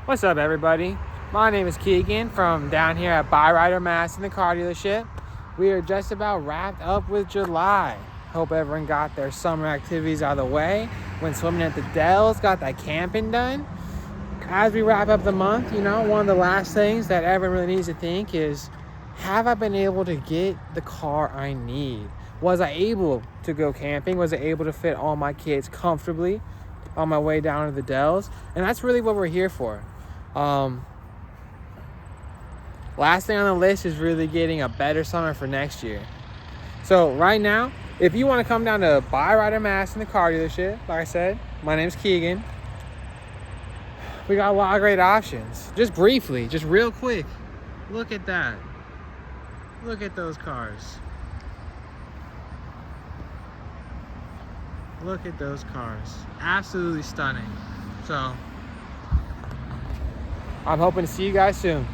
What's up, everybody? My name is Keegan from down here at Byrider Madison, the car dealership. We are just about wrapped up with July. Hope everyone got their summer activities out of the way. Went swimming at the Dells, got that camping done. As we wrap up the month, one of the last things that everyone really needs to think is, have I been able to get the car I need? Was I able to go camping? Was I able to fit all my kids comfortably on my way down to the Dells? And that's really what we're here for. Last thing on the list is really getting a better summer for next year. So right now, if you want to come down to Byrider Madison, the car dealership, like I said, my name's Keegan. We got a lot of great options. Just briefly, just real quick, look at that. Look at those cars. Look at those cars. Absolutely stunning. So I'm hoping to see you guys soon.